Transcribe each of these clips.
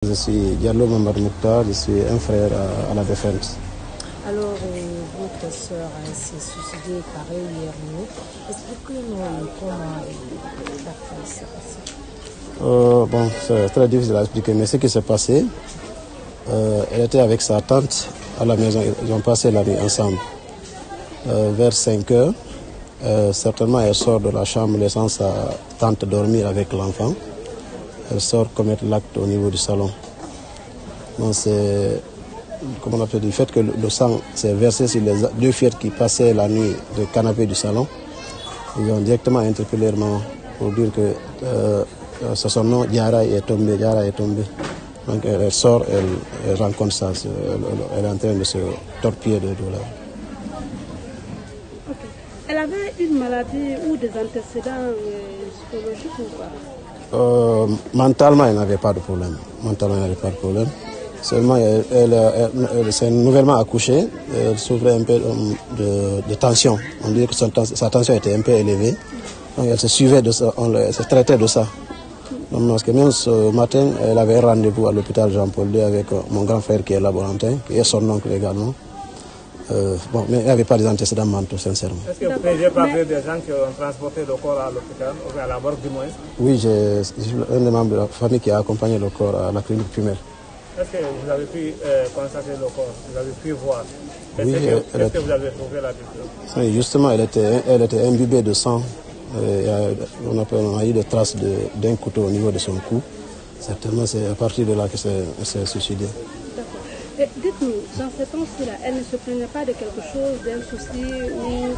Je suis Diallo Mamadou Mokhtar, je suis un frère à la défunte. Alors, votre soeur s'est suicidée pareil hier nuit. Expliquez-nous comment ça s'est passé. Bon, c'est très difficile à expliquer, mais ce qui s'est passé, elle était avec sa tante à la maison, ils ont passé la nuit ensemble. Vers 5 heures, certainement elle sort de la chambre laissant sa tante dormir avec l'enfant. Elle sort commettre l'acte au niveau du salon. Donc c'est, comme on appelle, du fait que le sang s'est versé sur les deux filles qui passaient la nuit du canapé du salon. Ils ont directement interpellé leur maman pour dire que son nom, Diara, est tombé. Donc elle sort, elle rencontre ça, elle est en train de se torpiller de douleur. Okay. Elle avait une maladie ou des antécédents psychologiques ou pas? Mentalement, elle n'avait pas de problème. Seulement, elle s'est nouvellement accouchée. Elle souffrait un peu de tension. On dit que sa tension était un peu élevée. Donc, elle se suivait de ça, elle se traitait de ça. Donc, parce que même ce matin, elle avait rendez-vous à l'hôpital Jean-Paul II avec mon grand frère qui est laborantin, qui est son oncle également. Bon, mais il n'y avait pas des antécédents mentaux, sincèrement. Est-ce que vous n'avez pas vu des gens qui ont transporté le corps à l'hôpital, ou à la morgue du moins? Oui, j'ai un des membres de la famille qui a accompagné le corps à la clinique primaire. Est-ce que vous avez pu constater le corps? Vous avez pu voir? Oui, Est-ce que vous avez trouvé la victime? Oui, justement, elle était imbibée de sang. On a eu des traces d'un couteau au niveau de son cou. Certainement, c'est à partir de là que s'est suicidée. Dites-nous, dans ce temps-là, elle ne se plaignait pas de quelque chose, d'un souci ou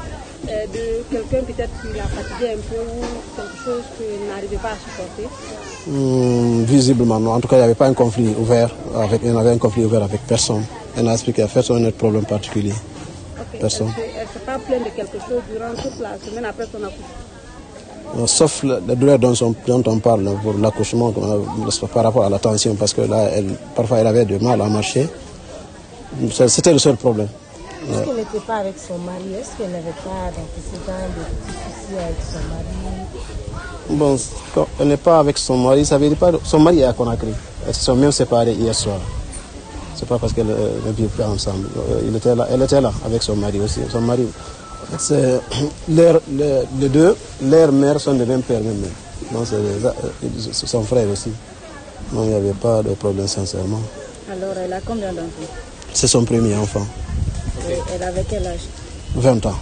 de quelqu'un peut-être qui la fatiguait un peu ou quelque chose qu'elle n'arrivait pas à supporter? Visiblement, non. En tout cas, il n'y avait pas un conflit ouvert avec personne. Elle n'a expliqué à personne un problème particulier. Okay. Personne. Elle ne s'est pas plainte de quelque chose durant toute la semaine après son accouchement? Sauf la douleur dont on parle pour l'accouchement par rapport à la tension, parce que là, parfois, elle avait du mal à marcher. C'était le seul problème. Est-ce qu'elle n'était pas avec son mari? Est-ce qu'elle n'avait pas d'antécédents, de petits soucis avec son mari? Bon, quand elle n'est pas avec son mari, ça veut dire pas. Son mari est à Conakry. Ils se sont même séparés hier soir. C'est pas parce qu'elle ne vit pas ensemble. Elle était là avec son mari aussi. Son mari, les deux, leurs mères sont de même père même. Donc c'est son frère aussi. Donc il n'y avait pas de problème sincèrement. Alors elle a combien d'enfants? C'est son premier enfant. Okay. Elle avait quel âge? 20 ans.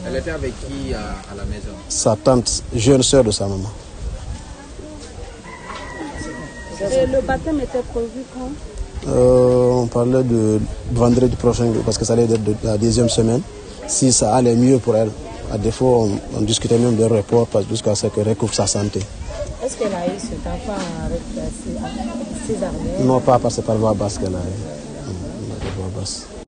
Elle était avec qui à la maison? Sa tante, jeune sœur de sa maman. Et le baptême était prévu quand? On parlait de vendredi prochain, parce que ça allait être de la 10e semaine. Si ça allait mieux pour elle. À défaut, on discutait même de report jusqu'à ce qu'elle recouvre sa santé. Est-ce qu'elle a eu cet enfant avec ses armées? Non, pas parce que par voie basse qu'elle a eu. Voie basse.